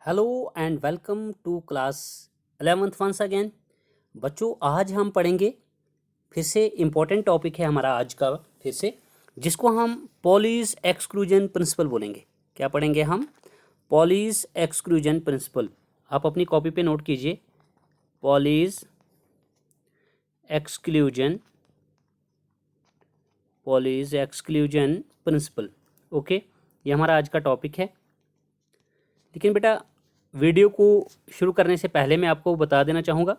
Hello and welcome to class 11th once again. बच्चों, आज हम पढ़ेंगे फिर से इम्पोर्टेंट टॉपिक है हमारा आज का फिर से, जिसको हम पॉलीज एक्सक्लूजन प्रिंसिपल बोलेंगे। क्या पढ़ेंगे हम? Pauli's exclusion principal. आप अपनी कॉपी पे नोट कीजिए, पॉलीज एक्सक्लूजन प्रिंसिपल। ओके, ये हमारा आज का टॉपिक है। लेकिन बेटा, वीडियो को शुरू करने से पहले मैं आपको बता देना चाहूँगा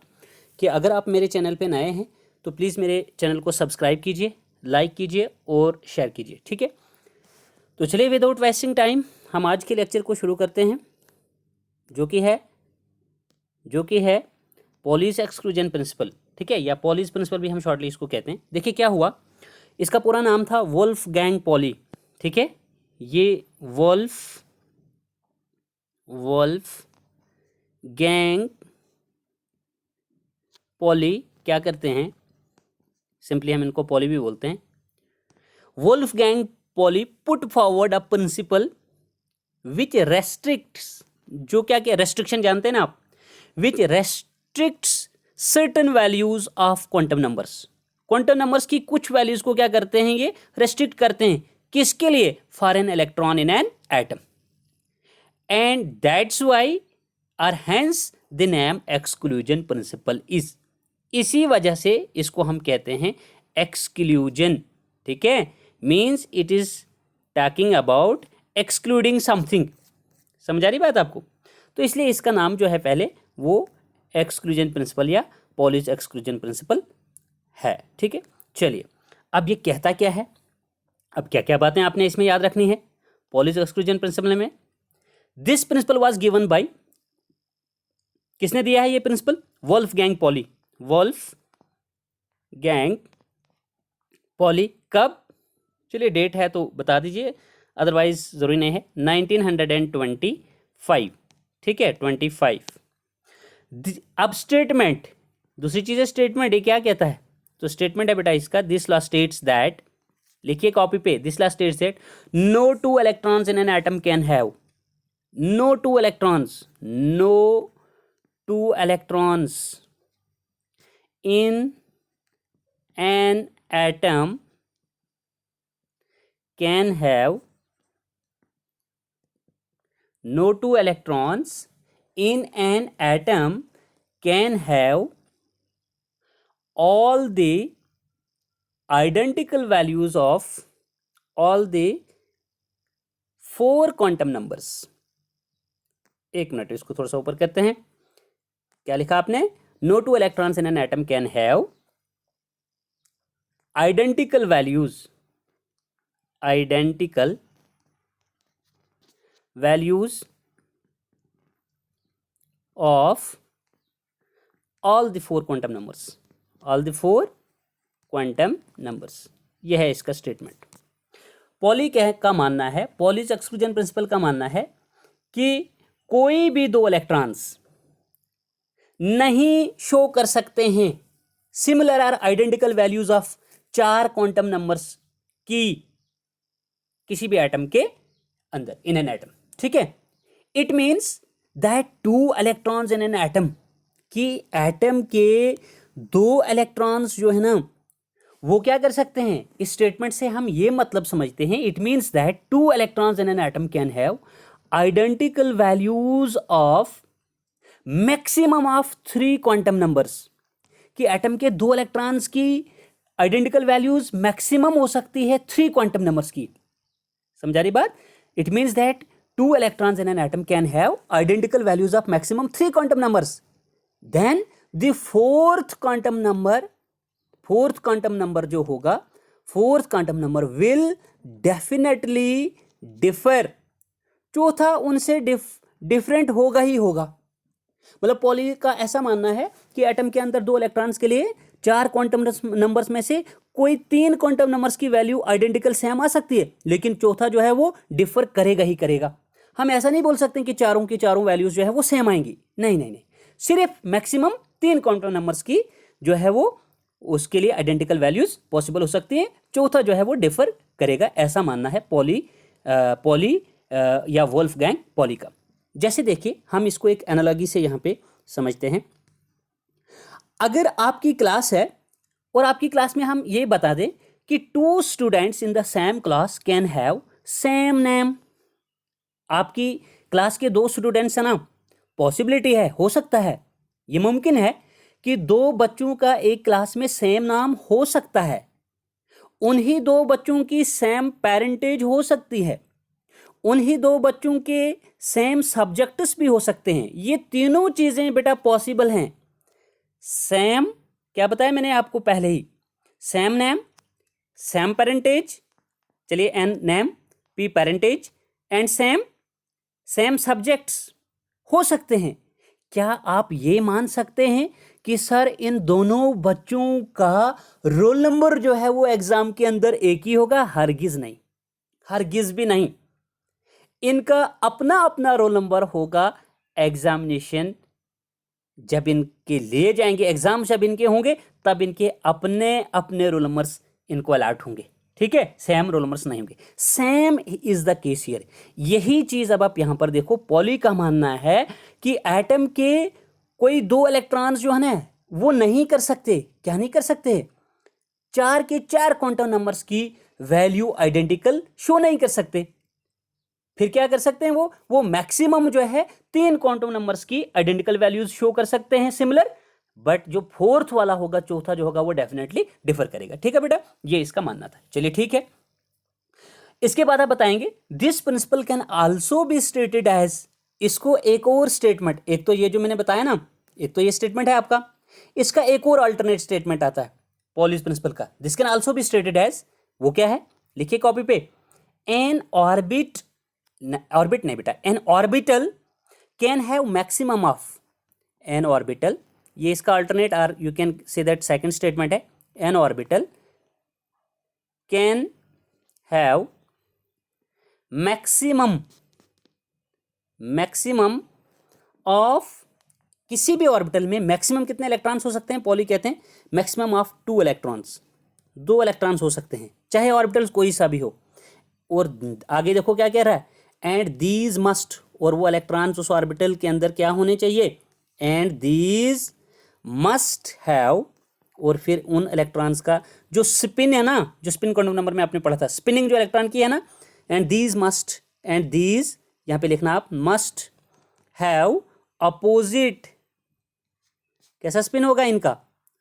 कि अगर आप मेरे चैनल पे नए हैं तो प्लीज़ मेरे चैनल को सब्सक्राइब कीजिए, लाइक कीजिए और शेयर कीजिए, ठीक है? तो चलिए, विदाउट वेस्टिंग टाइम हम आज के लेक्चर को शुरू करते हैं, जो कि है पॉलीज एक्सक्लूजन प्रिंसिपल, ठीक है? या पॉलीज प्रिंसिपल भी हम शॉर्टली इसको कहते हैं। देखिए क्या हुआ, इसका पूरा नाम था वोल्फगैंग पॉली, ठीक है? ये वोल्फगैंग पॉली क्या करते हैं, सिंपली हम इनको पॉली भी बोलते हैं। Wolfgang Pauli put forward a principle which restricts, जो क्या क्या रेस्ट्रिक्शन जानते हैं ना आप, which restricts certain values of quantum numbers. Quantum numbers की कुछ वैल्यूज को क्या करते हैं, ये रेस्ट्रिक्ट करते हैं। किसके लिए? For an electron in an atom, and that's why और hence the name exclusion principle is. इसी वजह से इसको हम कहते हैं एक्सक्लूजन, ठीक है? Means it is talking about excluding something. समझा रही बात आपको? तो इसलिए इसका नाम जो है पहले वो एक्सक्लूजन प्रिंसिपल या पॉलीज एक्सक्लूजन प्रिंसिपल है, ठीक है? चलिए, अब ये कहता क्या है, अब क्या क्या बातें आपने इसमें याद रखनी है पॉलीज एक्सक्लूजन प्रिंसिपल में। This principle was given by, किसने दिया है ये principle? Wolfgang Pauli. Wolfgang Pauli कब? चलिए डेट है तो बता दीजिए, अदरवाइज जरूरी नहीं है। 1925, ठीक है? 25। अब स्टेटमेंट, दूसरी चीज है स्टेटमेंट। ये क्या कहता है? तो स्टेटमेंट है बेटा इसका, दिस लॉ स्टेट्स दैट, लिखिए कॉपी पे, this law states that no two electrons in an atom can have, no two electrons in an atom can have, no two electrons in an atom can have all the identical values of all the 4 quantum numbers। एक minute, इसको थोड़ा सा ऊपर करते हैं। क्या लिखा आपने? No two electrons in an atom can have identical values of all the 4 quantum numbers. यह है इसका स्टेटमेंट। पॉली का मानना है, पॉलीज एक्सक्लूजन प्रिंसिपल का मानना है कि कोई भी 2 इलेक्ट्रॉन्स नहीं शो कर सकते हैं सिमिलर और identical values of 4 quantum numbers की किसी भी एटम के अंदर, इन एन एटम, ठीक है? It means that 2 electrons in an atom, कि एटम के 2 इलेक्ट्रॉन्स जो है ना, वो क्या कर सकते हैं? इस स्टेटमेंट से हम ये मतलब समझते हैं, it means that 2 electrons in an atom can have identical values of maximum of 3 quantum numbers, कि एटम के 2 इलेक्ट्रॉन्स की आइडेंटिकल वैल्यूज मैक्सिमम हो सकती है 3 क्वांटम नंबर्स की। समझा रही बात? It means that 2 electrons in an atom can have identical values of maximum 3 quantum numbers. Then the fourth quantum number जो होगा, fourth quantum number will definitely differ, चौथा उनसे डिफरेंट होगा ही होगा। मतलब पॉली का ऐसा मानना है कि एटम के अंदर 2 इलेक्ट्रॉन्स के लिए 4 क्वांटम नंबर्स में से कोई 3 क्वांटम नंबर्स की वैल्यू आइडेंटिकल सेम आ सकती है, लेकिन चौथा जो है वो डिफर करेगा ही करेगा। हम ऐसा नहीं बोल सकते कि चारों की चारों वैल्यूज जो है वो सेम आएंगी, नहीं नहीं नहीं, सिर्फ मैक्सिमम 3 क्वांटम नंबर्स की जो है वो उसके लिए आइडेंटिकल वैल्यूज पॉसिबल हो सकती है, चौथा जो है वो डिफर करेगा। ऐसा मानना है पॉली या वोल्फगैंग पॉली का। जैसे देखिए, हम इसको एक एनालॉजी से यहाँ पे समझते हैं। अगर आपकी क्लास है और आपकी क्लास में हम ये बता दें कि 2 students in the same class can have same name. आपकी क्लास के 2 स्टूडेंट्स है ना, पॉसिबिलिटी है, हो सकता है, ये मुमकिन है कि 2 बच्चों का एक क्लास में सेम नाम हो सकता है। उन्हीं 2 बच्चों की सेम पेरेंटेज हो सकती है, उन्हीं 2 बच्चों के सेम सब्जेक्ट्स भी हो सकते हैं। ये तीनों चीजें बेटा पॉसिबल हैं। सेम, क्या बताया मैंने आपको पहले ही, सेम नेम, सेम पेरेंटेज, चलिए N name, P parentage, and same subjects हो सकते हैं। क्या आप ये मान सकते हैं कि सर इन दोनों बच्चों का रोल नंबर जो है वो एग्जाम के अंदर एक ही होगा? हरगिज नहीं, हरगिज भी नहीं। इनका अपना अपना रोल नंबर होगा। एग्जामिनेशन जब इनके लिए जाएंगे, एग्जाम जब इनके होंगे, तब इनके अपने अपने रोल नंबर्स इनको अलॉट होंगे। ठीक है, सेम रोल नंबर्स नहीं होंगे। Same is the case here. यही चीज अब आप यहां पर देखो, पॉली का मानना है कि एटम के कोई 2 इलेक्ट्रॉन्स जो है ना, वो नहीं कर सकते, क्या नहीं कर सकते, 4 के 4 क्वांटम नंबर्स की वैल्यू आइडेंटिकल शो नहीं कर सकते। फिर क्या कर सकते हैं वो मैक्सिमम जो है 3 क्वांटम नंबर्स की आइडेंटिकल वैल्यूज शो कर सकते हैं सिमिलर, बट जो 4th वाला होगा, चौथा जो होगा, वो डेफिनेटली डिफर करेगा। ठीक है बेटा, ये इसका मानना था। चलिए ठीक है, इसके बाद आप बताएंगे this principle can also be stated as, इसको एक और स्टेटमेंट, एक तो ये जो मैंने बताया ना, एक तो ये स्टेटमेंट है आपका, इसका एक और अल्टरनेट स्टेटमेंट आता है पॉलीज प्रिंसिपल का, this can also be stated as, वो क्या है, लिखिए कॉपी पे, एन ऑर्बिट, ऑर्बिट नहीं बेटा, an orbital can have maximum of, an orbital, ये इसका alternate, or you can say that second statement है, an orbital can have maximum of, किसी भी ऑर्बिटल में मैक्सिमम कितने इलेक्ट्रॉन्स हो सकते हैं? पॉली कहते हैं मैक्सिमम ऑफ 2 इलेक्ट्रॉन्स, 2 इलेक्ट्रॉन्स हो सकते हैं, चाहे ऑर्बिटल कोई सा भी हो। और आगे देखो क्या कह रहा है, एंड दीज मस्ट, और वो इलेक्ट्रॉन्स उस ऑर्बिटल के अंदर क्या होने चाहिए, एंड दीज मस्ट हैव, और फिर उन इलेक्ट्रॉन्स का जो स्पिन है ना, जो स्पिन क्वांटम नंबर में आपने पढ़ा था, स्पिनिंग जो इलेक्ट्रॉन की है ना, and these must, and these यहां पे लिखना आप, मस्ट हैव अपोजिट, कैसा स्पिन होगा इनका,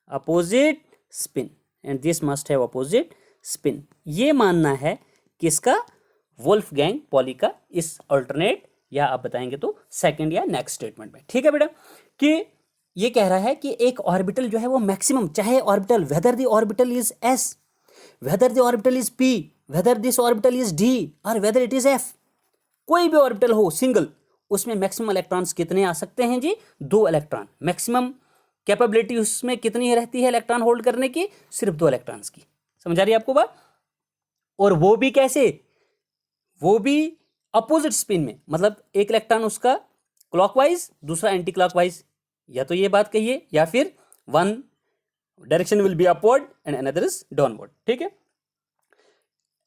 opposite spin, and this must have opposite spin. ये मानना है किसका, वोल्फगैंग पॉली का, इस अल्टरनेट, या आप बताएंगे तो सेकंड या नेक्स्ट स्टेटमेंट में। ठीक है बेटा, कि ये कह रहा है कि एक ऑर्बिटल जो है वो मैक्सिमम, चाहे orbital, whether the orbital is S, whether the orbital is P, whether this orbital is D, और वेदर इट इज एफ, कोई भी ऑर्बिटल हो सिंगल, उसमें मैक्सिमम इलेक्ट्रॉन्स कितने आ सकते हैं जी, 2 इलेक्ट्रॉन। मैक्सिमम कैपेबिलिटी उसमें कितनी रहती है इलेक्ट्रॉन होल्ड करने की, सिर्फ 2 इलेक्ट्रॉन्स की। समझ आ रही है आपको बात? और वो भी कैसे, वो भी अपोजिट स्पिन में, मतलब एक इलेक्ट्रॉन उसका क्लॉकवाइज, दूसरा एंटी क्लॉकवाइज, या तो ये बात कहिए, या फिर one direction will be upward and another is downward. ठीक है,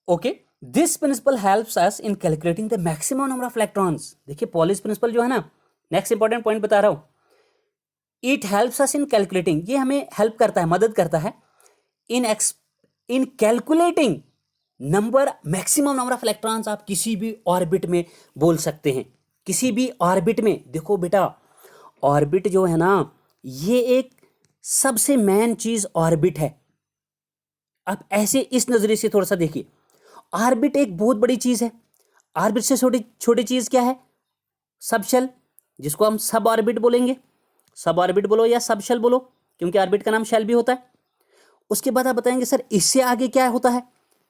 okay, this principle helps us in calculating the maximum number of electrons. देखिए पॉलिश प्रिंसिपल जो है ना, नेक्स्ट इंपॉर्टेंट पॉइंट बता रहा हूं, it helps us in calculating, ये हमें हेल्प करता है, मदद करता है इन calculating number, maximum number of electrons. आप किसी भी ऑर्बिट में बोल सकते हैं, किसी भी ऑर्बिट में। देखो बेटा, ऑर्बिट जो है ना, ये एक सबसे मेन चीज ऑर्बिट है। आप ऐसे इस नजरिए से थोड़ा सा देखिए, ऑर्बिट एक बहुत बड़ी चीज है। ऑर्बिट से छोटी छोटी चीज क्या है, सबशेल, जिसको हम सब ऑर्बिट बोलेंगे, सब ऑर्बिट बोलो या सबशेल बोलो, क्योंकि ऑर्बिट का नाम शेल भी होता है। उसके बाद आप बताएंगे सर इससे आगे क्या होता है,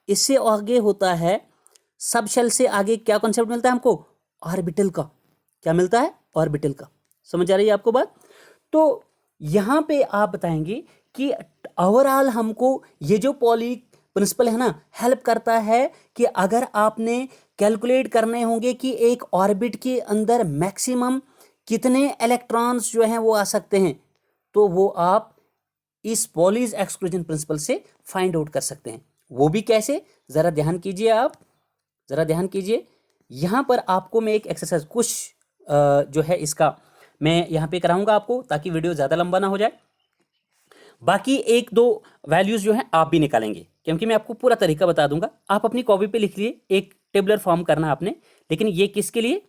इससे आगे होता है, सबशेल से आगे क्या कॉन्सेप्ट मिलता है हमको, ऑर्बिटल का। क्या मिलता है, ऑर्बिटल का। समझ आ रही है आपको बात? तो यहां पे आप बताएंगे कि ओवरऑल हमको ये जो पॉली प्रिंसिपल है ना, हेल्प करता है कि अगर आपने कैलकुलेट करने होंगे कि एक ऑर्बिट के अंदर मैक्सिमम कितने इलेक्ट्रॉन्स जो हैं वो आ सकते हैं, तो वो आप इस पॉलीज एक्सक्लूजन प्रिंसिपल से फाइंड आउट कर सकते हैं। वो भी कैसे, जरा ध्यान कीजिए, आप जरा ध्यान कीजिए। यहां पर आपको मैं एक एक्सरसाइज, कुछ जो है इसका मैं यहाँ पे कराऊंगा आपको, ताकि वीडियो ज़्यादा लंबा ना हो जाए। बाकी एक दो वैल्यूज़ जो हैं आप भी निकालेंगे, क्योंकि मैं आपको पूरा तरीका बता दूंगा। आप अपनी कॉपी पे लिख लिए, एक टेबुलर फॉर्म करना है आपने, लेकिन ये किसके लिए,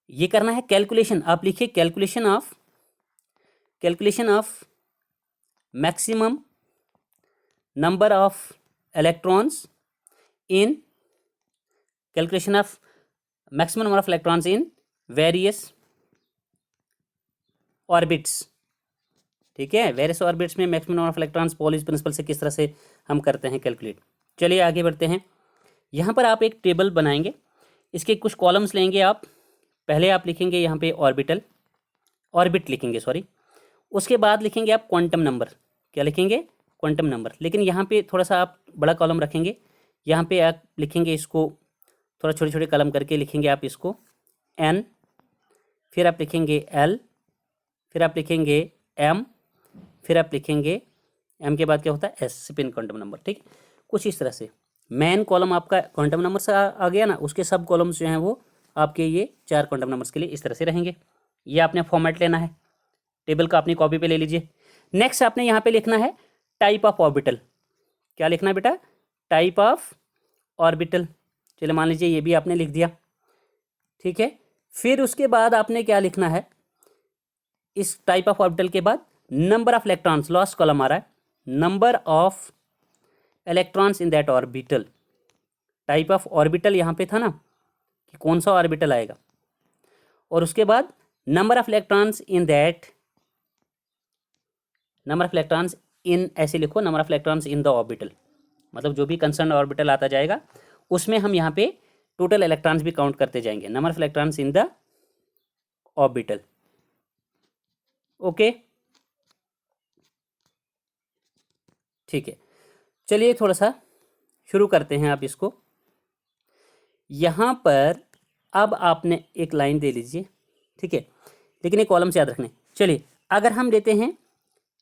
ये करना है कैलकुलेशन। आप लिखिए calculation of maximum number of electrons in calculation of maximum number of electrons in various orbits. ठीक है, वेरियस ऑर्बिट्स में maximum number of electrons Pauli's principle से किस तरह से हम करते हैं कैलकुलेट। चलिए आगे बढ़ते हैं। यहाँ पर आप एक टेबल बनाएंगे, इसके कुछ कॉलम्स लेंगे आप। पहले आप लिखेंगे यहाँ पे ऑर्बिट लिखेंगे, सॉरी। उसके बाद लिखेंगे आप क्वांटम नंबर। क्या लिखेंगे, क्वांटम नंबर। लेकिन यहाँ पे थोड़ा सा आप बड़ा कॉलम रखेंगे, यहाँ पे आप लिखेंगे इसको थोड़ा छोटे छोटे कॉलम करके लिखेंगे आप इसको n, फिर आप लिखेंगे l, फिर आप लिखेंगे m, फिर आप लिखेंगे m के बाद क्या होता है s, स्पिन क्वांटम नंबर। ठीक, कुछ इस तरह से मेन कॉलम आपका क्वांटम नंबर से आ गया ना, उसके सब कॉलम्स जो हैं वो आपके ये 4 क्वांटम नंबर्स के लिए इस तरह से रहेंगे। ये आपने फॉर्मेट लेना है, टेबल का अपनी कॉपी पे ले लीजिए। नेक्स्ट आपने यहाँ पे लिखना है टाइप ऑफ ऑर्बिटल। क्या लिखना है बेटा, टाइप ऑफ ऑर्बिटल। चलिए मान लीजिए ये भी आपने लिख दिया। ठीक है, फिर उसके बाद आपने क्या लिखना है, इस टाइप ऑफ ऑर्बिटल के बाद number of electrons, last column आ रहा है, number of electrons in that orbital. Type of orbital यहाँ पे था ना कि कौन सा ऑर्बिटल आएगा, और उसके बाद number of electrons in that, number of electrons इन, ऐसे लिखो number of electrons in the orbital, मतलब जो भी कंसर्न ऑर्बिटल आता जाएगा उसमें हम यहाँ पे टोटल इलेक्ट्रॉन्स भी काउंट करते जाएंगे, number of electrons in the orbital. Okay, ठीक है। चलिए थोड़ा सा शुरू करते हैं आप इसको। यहाँ पर अब आपने एक लाइन दे लीजिए, ठीक है, लेकिन ये कॉलम से याद रखने। चलिए अगर हम लेते हैं,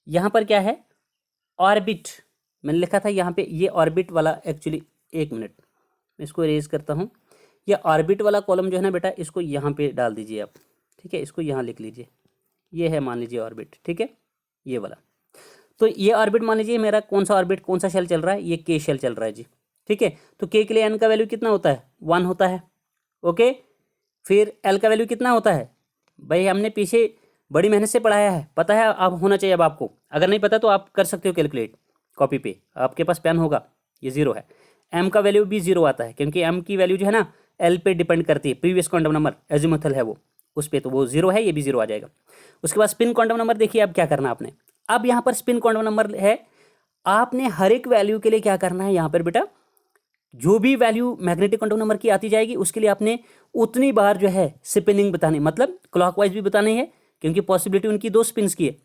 यहाँ पर क्या है, ऑर्बिट, मैंने लिखा था यहाँ पे ये ऑर्बिट वाला, एक्चुअली एक मिनट मैं इसको इरेज करता हूँ। ये ऑर्बिट वाला कॉलम जो है ना बेटा, इसको यहाँ पे डाल दीजिए आप। ठीक है, इसको यहाँ लिख लीजिए, ये है मान लीजिए ऑर्बिट। ठीक है, ये वाला, तो ये ऑर्बिट मान लीजिए मेरा कौन सा ऑर्बिट, कौन सा शेल चल रहा है, ये के शेल चल रहा है जी। ठीक है, तो के लिए एन का वैल्यू कितना होता है, 1 होता है। ओके, फिर एल का वैल्यू कितना होता है, भाई हमने पीछे बड़ी मेहनत से पढ़ाया है, पता है अब होना चाहिए। अब आपको अगर नहीं पता तो आप कर सकते हो कैलकुलेट, कॉपी पे आपके पास पेन होगा। ये 0 है। एम का वैल्यू भी 0 आता है, क्योंकि एम की वैल्यू जो है ना एल पे डिपेंड करती है, प्रीवियस क्वांटम नंबर एजिमुथल है वो, उस पर, तो वो 0 है, ये भी 0 आ जाएगा। उसके बाद स्पिन क्वांटम नंबर देखिए अब क्या करना आपने। अब यहाँ पर स्पिन क्वांटम नंबर है, आपने हर एक वैल्यू के लिए क्या करना है, यहाँ पर बेटा जो भी वैल्यू मैग्नेटिक क्वांटम नंबर की आती जाएगी उसके लिए आपने उतनी बार जो है स्पिनिंग बतानी, मतलब क्लॉकवाइज भी बतानी है, क्योंकि पॉसिबिलिटी उनकी 2 स्पिन्स की है,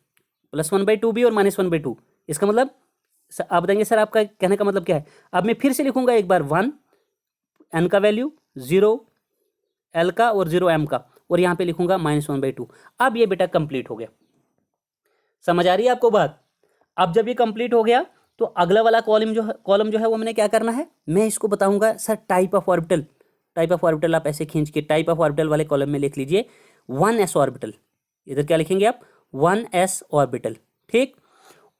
+1/2 भी और -1/2। इसका मतलब आप बताएंगे सर आपका कहने का मतलब क्या है। अब मैं फिर से लिखूंगा एक बार 1 एन का वैल्यू, 0 एल का और 0 एम का, और यहाँ पे लिखूंगा -1/2। अब ये बेटा कंप्लीट हो गया। समझ आ रही है आपको बात। अब जब ये कंप्लीट हो गया तो अगला वाला कॉलम जो है वो मैंने क्या करना है, मैं इसको बताऊंगा sir type of orbital. Type of orbital आप ऐसे खींच के टाइप ऑफ ऑर्बिटल वाले कॉलम में लिख लीजिए 1s ऑर्बिटल। इधर क्या लिखेंगे आप, 1s ऑर्बिटल। ठीक,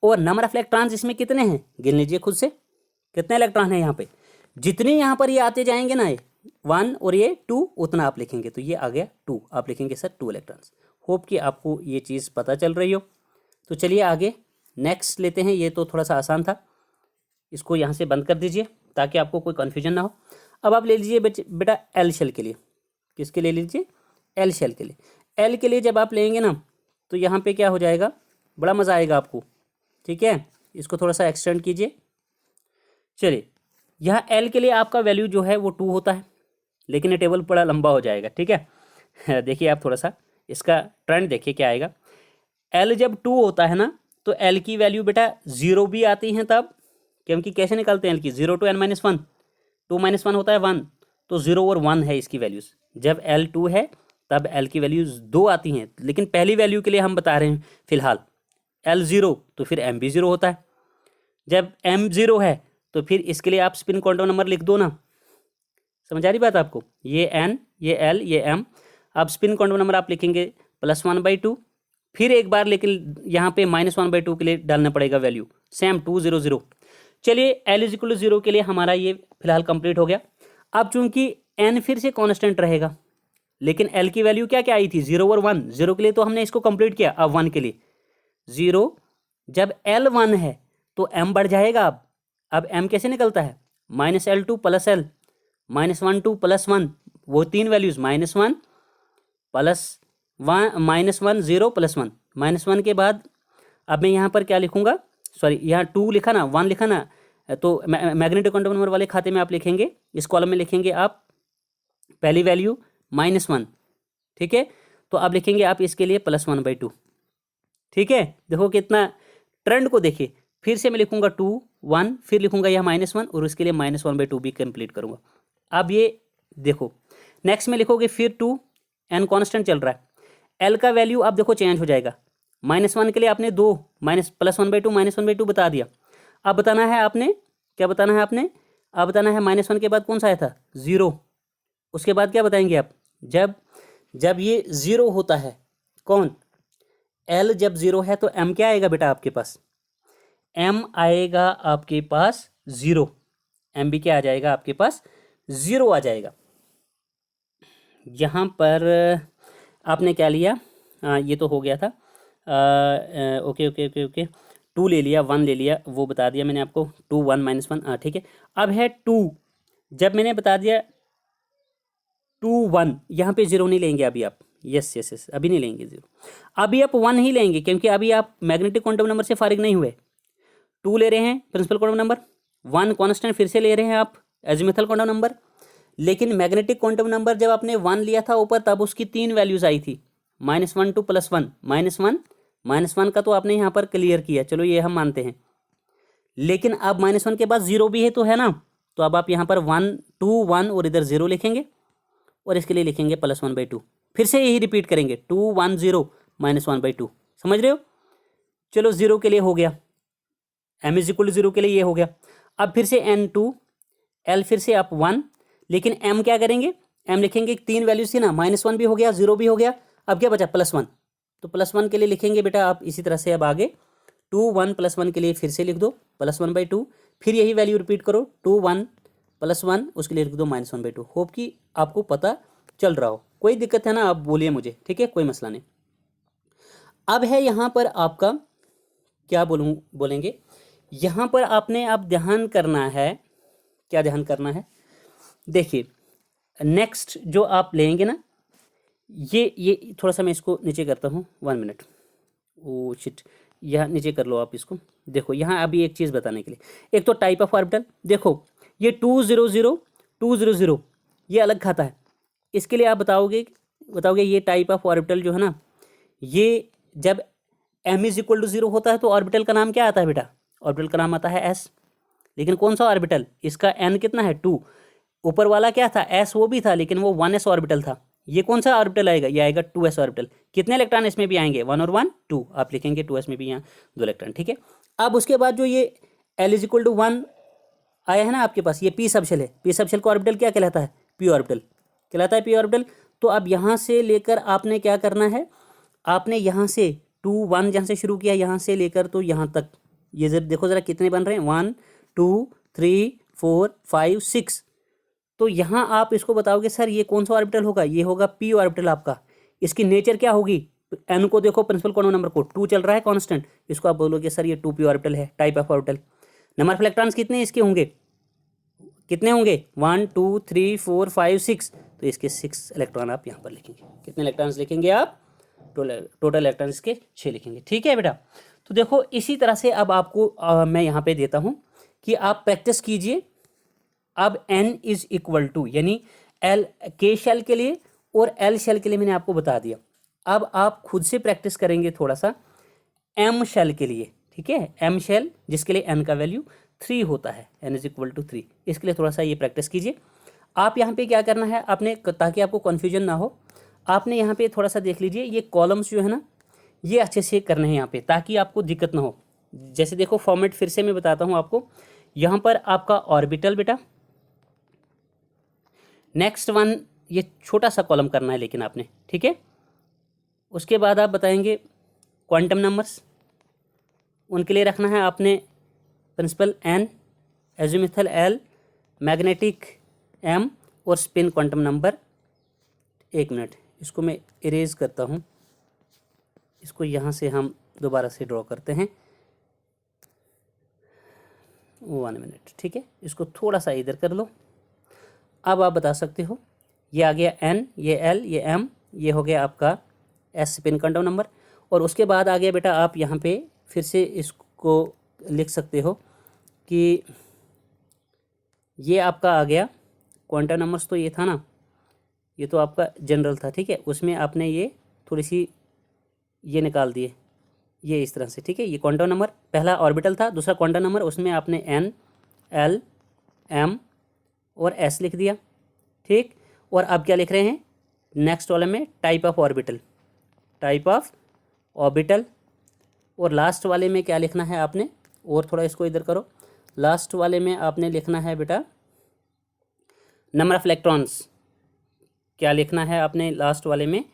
और नंबर ऑफ इलेक्ट्रॉन्स इसमें कितने हैं, गिन लीजिए खुद से, कितने इलेक्ट्रॉन हैं यहाँ पे। जितने यहाँ पर ये आते जाएंगे ना, 1 और ये 2, उतना आप लिखेंगे, तो ये आ गया 2, आप लिखेंगे सर 2 इलेक्ट्रॉन्स। होप कि आपको ये चीज़ पता चल रही हो। तो चलिए आगे नेक्स्ट लेते हैं। ये तो थोड़ा सा आसान था, इसको यहाँ से बंद कर दीजिए ताकि आपको कोई कन्फ्यूजन ना हो। अब आप ले लीजिए बेटा एल शेल के लिए। किसके ले लीजिए, एल शेल के लिए। एल के लिए जब आप लेंगे ना तो यहाँ पे क्या हो जाएगा, बड़ा मज़ा आएगा आपको। ठीक है, इसको थोड़ा सा एक्सटेंड कीजिए। चलिए यहाँ एल के लिए आपका वैल्यू जो है वो 2 होता है, लेकिन ये टेबल बड़ा लंबा हो जाएगा। ठीक है देखिए आप थोड़ा सा इसका ट्रेंड देखिए क्या आएगा। एल जब 2 होता है ना तो एल की वैल्यू बेटा 0 भी आती है तब, क्योंकि कैसे निकालते हैं एल की, 0 to n-1, 2 - 1 होता है 1, तो 0 और 1 है इसकी वैल्यूज़। जब एल 2 है तब एल की वैल्यूज़ 2 आती हैं, लेकिन पहली वैल्यू के लिए हम बता रहे हैं फिलहाल एल 0, तो फिर एम भी 0 होता है। जब एम 0 है तो फिर इसके लिए आप स्पिन क्वांटम नंबर लिख दो ना। समझ आ रही बात आपको, ये एन, ये एल, ये एम। अब स्पिन क्वांटम नंबर आप लिखेंगे +1/2, फिर एक बार लेकिन यहाँ पे -1/2 के लिए डालना पड़ेगा वैल्यू, सेम 200। चलिए L इज इक्वल टू 0 के लिए हमारा ये फिलहाल कंप्लीट हो गया। अब चूंकि n फिर से कांस्टेंट रहेगा, लेकिन L की वैल्यू क्या क्या आई थी, 0 और 1। 0 के लिए तो हमने इसको कंप्लीट किया, अब 1 के लिए 0, जब L 1 है तो m बढ़ जाएगा। अब m कैसे निकलता है, -L2 + L, -1 2 + 1, वो तीन वैल्यूज -1 +1 -1 0 +1, -1 के बाद अब मैं यहाँ पर क्या लिखूंगा, सॉरी यहाँ 2 लिखा ना, 1 लिखा ना, तो मैग्नेटिक क्वांटम नंबर वाले खाते में आप लिखेंगे, इस कॉलम में लिखेंगे आप पहली वैल्यू -1, ठीक है। तो आप लिखेंगे आप इसके लिए +1/2, ठीक है। देखो कितना ट्रेंड को देखिए, फिर से मैं लिखूंगा 2 1, फिर लिखूंगा यह -1 और उसके लिए -1/2 भी कंप्लीट करूंगा। अब ये देखो नेक्स्ट में लिखोगे फिर 2, n कांस्टेंट चल रहा है, l का वैल्यू अब देखो चेंज हो जाएगा। -1 के लिए आपने 2 +1/2 -1/2 बता दिया। अब बताना है आपने, क्या बताना है आपने, अब बताना है -1 के बाद कौन सा आया था, 0। उसके बाद क्या बताएंगे आप, जब ये 0 होता है, कौन, L जब 0 है तो m क्या आएगा बेटा आपके पास, m आएगा आपके पास 0, m भी क्या आ जाएगा आपके पास 0 आ जाएगा। यहाँ पर आपने क्या लिया, ये तो हो गया था, ओके ओके ओके ओके, 2 ले लिया, 1 ले लिया, वो बता दिया मैंने आपको, 2 1 -1, ठीक है। अब है 2, जब मैंने बता दिया 2 1, यहाँ पे 0 नहीं लेंगे अभी आप, यस यस यस, अभी नहीं लेंगे 0, अभी आप 1 ही लेंगे, क्योंकि अभी आप मैग्नेटिक क्वांटम नंबर से फारिग नहीं हुए। 2 ले रहे हैं प्रिंसिपल क्वांटम नंबर, 1 कांस्टेंट फिर से ले रहे हैं आप एजीमुथल क्वांटम नंबर, लेकिन मैग्नेटिक क्वांटम नंबर जब आपने 1 लिया था ऊपर, तब उसकी 3 वैल्यूज आई थी, -1 2 +1, -1 का तो आपने यहाँ पर क्लियर किया, चलो ये हम मानते हैं, लेकिन अब -1 के बाद 0 भी है तो है ना, तो अब आप यहाँ पर 1 2 1 और इधर 0 लिखेंगे और इसके लिए लिखेंगे +1/2, फिर से यही रिपीट करेंगे 2 1 0 -1/2, समझ रहे हो। चलो 0 के लिए हो गया, m इज इक्वल टू 0 के लिए ये हो गया। अब फिर से n2, l फिर से आप 1, लेकिन m क्या करेंगे, m लिखेंगे, 3 वैल्यूज थी ना, -1 भी हो गया, 0 भी हो गया, अब क्या बचा +1, तो +1 के लिए लिखेंगे बेटा आप इसी तरह से। अब आगे 2 1 +1 के लिए फिर से लिख दो +1/2, फिर यही वैल्यू रिपीट करो 2 1 +1, उसके लिए लिख दो -1/2। होप कि आपको पता चल रहा हो, कोई दिक्कत है ना आप बोलिए मुझे, ठीक है, कोई मसला नहीं। अब है यहाँ पर आपका क्या बोलेंगे, यहाँ पर आपने अब ध्यान करना है, क्या ध्यान करना है, देखिए नेक्स्ट जो आप लेंगे ना, ये थोड़ा सा मैं इसको नीचे करता हूँ, 1 मिनट, ओ शिट, यहाँ नीचे कर लो आप इसको। देखो यहाँ अभी एक चीज़ बताने के लिए, एक तो टाइप ऑफ ऑर्बिटल, देखो ये 200 ये अलग खाता है, इसके लिए आप बताओगे ये टाइप ऑफ ऑर्बिटल जो है ना, ये जब m इज इक्वल टू 0 होता है तो ऑर्बिटल का नाम क्या आता है बेटा, ऑर्बिटल का नाम आता है s, लेकिन कौन सा ऑर्बिटल, इसका n कितना है 2, ऊपर वाला क्या था s, वो भी था लेकिन वो 1s ऑर्बिटल था, ये कौन सा ऑर्बिटल आएगा, ये आएगा 2s ऑर्बिटल। कितने इलेक्ट्रॉन इसमें भी आएंगे, 1 और 1 2, आप लिखेंगे 2s में भी यहाँ 2 इलेक्ट्रॉन, ठीक है। अब उसके बाद जो ये l इज इक्वल टू 1 आया है ना आपके पास, ये p सबशेल है, p सबशेल का ऑर्बिटल क्या कहलाता है, p ऑर्बिटल कहलाता है, p ऑर्बिटल। तो अब यहाँ से लेकर आपने क्या करना है, आपने यहाँ से 2 1 जहाँ से शुरू किया, यहाँ से लेकर तो यहाँ तक, ये जब देखो ज़रा कितने बन रहे हैं, 1 2 3 4 5 6, तो यहाँ आप इसको बताओगे सर ये कौन सा ऑर्बिटल होगा, ये होगा p ऑर्बिटल आपका। इसकी नेचर क्या होगी, n को देखो प्रिंसिपल क्वांटम नंबर को 2 चल रहा है कांस्टेंट, इसको आप बोलोगे सर ये 2p ऑर्बिटल है, type of orbital. Number of electrons कितने इसके होंगे, कितने होंगे 1 2 3 4 5 6, तो इसके 6 इलेक्ट्रॉन आप यहाँ पर लिखेंगे, कितने इलेक्ट्रॉन्स लिखेंगे आप, टोटल इलेक्ट्रॉन इसके 6 लिखेंगे, ठीक है बेटा। तो देखो इसी तरह से अब आपको मैं यहाँ पे देता हूँ कि आप प्रैक्टिस कीजिए। अब n इज इक्वल टू, यानी l k शेल के लिए और l शेल के लिए मैंने आपको बता दिया, अब आप खुद से प्रैक्टिस करेंगे थोड़ा सा m शेल के लिए, ठीक है, m शेल जिसके लिए n का वैल्यू 3 होता है, n इज इक्वल टू 3, इसके लिए थोड़ा सा ये प्रैक्टिस कीजिए। आप यहाँ पे क्या करना है आपने, ताकि आपको कन्फ्यूजन ना हो, आपने यहाँ पे थोड़ा सा देख लीजिए, ये कॉलम्स जो है ना ये अच्छे से करने हैं यहाँ पे, ताकि आपको दिक्कत ना हो। जैसे देखो फॉर्मेट फिर से मैं बताता हूँ आपको, यहाँ पर आपका ऑर्बिटल बेटा, नेक्स्ट वन ये छोटा सा कॉलम करना है लेकिन आपने, ठीक है। उसके बाद आप बताएंगे क्वांटम नंबर्स, उनके लिए रखना है आपने principal n, azimuthal l, magnetic m और स्पिन क्वांटम नंबर। 1 मिनट, इसको मैं इरेज करता हूँ, इसको यहाँ से हम दोबारा से ड्रॉ करते हैं। 1 मिनट, ठीक है। इसको थोड़ा सा इधर कर लो। अब आप बता सकते हो, ये आ गया n, ये l, ये m, ये हो गया आपका s स्पिन क्वांटम नंबर। और उसके बाद आ गया बेटा, आप यहाँ पे फिर से इसको लिख सकते हो कि ये आपका आ गया क्वांटम नंबर्स, तो ये था ना, ये तो आपका जनरल था, ठीक है। उसमें आपने ये थोड़ी सी ये निकाल दिए, ये इस तरह से, ठीक है। ये क्वांटम नंबर पहला ऑर्बिटल था, दूसरा क्वांटम नंबर, उसमें आपने n, l, m और s लिख दिया, ठीक। और अब क्या लिख रहे हैं नेक्स्ट वाले में, type of orbital, type of orbital. और लास्ट वाले में क्या लिखना है आपने, और थोड़ा इसको इधर करो, लास्ट वाले में आपने लिखना है बेटा नंबर ऑफ इलेक्ट्रॉन्स। क्या लिखना है आपने लास्ट वाले में,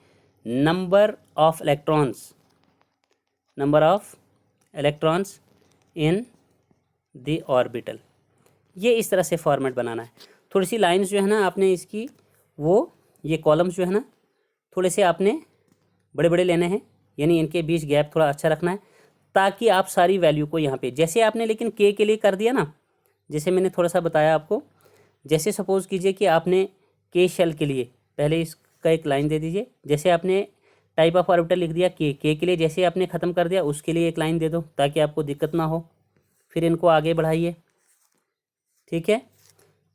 number of electrons, number of electrons in the orbital. ये इस तरह से फॉर्मेट बनाना है। थोड़ी सी लाइंस जो है ना आपने इसकी, वो ये कॉलम्स जो है ना थोड़े से आपने बड़े बड़े लेने हैं, यानी इनके बीच गैप थोड़ा अच्छा रखना है, ताकि आप सारी वैल्यू को यहाँ पे, जैसे आपने लेकिन के लिए कर दिया ना, जैसे मैंने थोड़ा सा बताया आपको, जैसे सपोज कीजिए कि आपने के शेल के लिए पहले इसका एक लाइन दे दीजिए, जैसे आपने टाइप ऑफ ऑर्बिटल लिख दिया के लिए, जैसे आपने ख़त्म कर दिया उसके लिए एक लाइन दे दो ताकि आपको दिक्कत ना हो। फिर इनको आगे बढ़ाइए, ठीक है।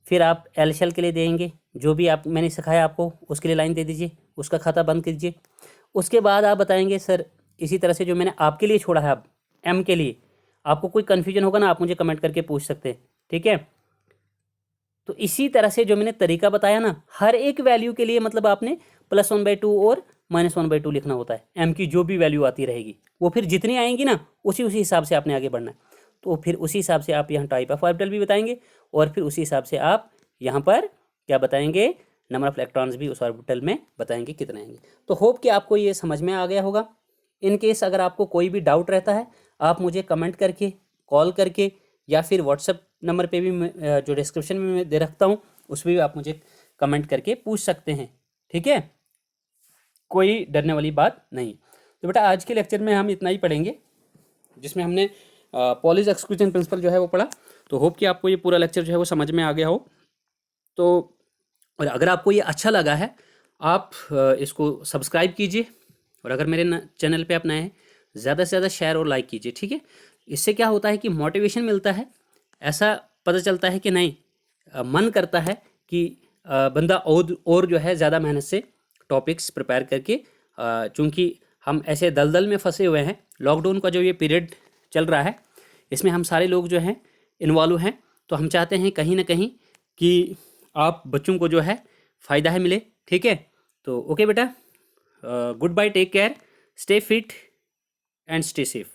फिर आप एल शेल के लिए देंगे, जो भी आप मैंने सिखाया आपको उसके लिए लाइन दे दीजिए, उसका खाता बंद कीजिए। उसके बाद आप बताएंगे सर इसी तरह से जो मैंने आपके लिए छोड़ा है, अब एम के लिए आपको कोई कन्फ्यूजन होगा ना, आप मुझे कमेंट करके पूछ सकते हैं, ठीक है। तो इसी तरह से जो मैंने तरीका बताया ना, हर एक वैल्यू के लिए मतलब आपने +1/2 और -1/2 लिखना होता है। एम की जो भी वैल्यू आती रहेगी, वो फिर जितनी आएंगी ना उसी हिसाब से आपने आगे बढ़ना है। तो फिर उसी हिसाब से आप यहाँ टाइप ऑफ ऑर्बिटल भी बताएंगे, और फिर उसी हिसाब से आप यहाँ पर क्या बताएंगे, नंबर ऑफ इलेक्ट्रॉन्स भी उस ऑर्बिटल में बताएंगे कितने आएंगे। तो होप कि आपको ये समझ में आ गया होगा। इन केस अगर आपको कोई भी डाउट रहता है, आप मुझे कमेंट करके, कॉल करके, या फिर व्हाट्सएप नंबर पे भी जो डिस्क्रिप्शन में मैं दे रखता हूँ उस पर भी आप मुझे कमेंट करके पूछ सकते हैं, ठीक है। कोई डरने वाली बात नहीं। तो बेटा आज के लेक्चर में हम इतना ही पढ़ेंगे, जिसमें हमने पॉलीज एक्सक्लूजन प्रिंसिपल जो है वो पढ़ा। तो होप कि आपको ये पूरा लेक्चर जो है वो समझ में आ गया हो। तो और अगर आपको ये अच्छा लगा है, आप इसको सब्सक्राइब कीजिए, और अगर मेरे चैनल पे आप नए हैं, ज़्यादा से ज़्यादा शेयर और लाइक कीजिए, ठीक है। इससे क्या होता है कि मोटिवेशन मिलता है, ऐसा पता चलता है कि नहीं, मन करता है कि बंदा और जो है ज़्यादा मेहनत से टॉपिक्स प्रिपेयर करके, चूँकि हम ऐसे दलदल में फंसे हुए हैं, लॉकडाउन का जो ये पीरियड चल रहा है इसमें हम सारे लोग जो हैं इन्वॉल्व हैं, तो हम चाहते हैं कहीं ना कहीं कि आप बच्चों को जो है फ़ायदा है मिले, ठीक है। तो ओके बेटा, good bye, take care, stay fit and stay safe.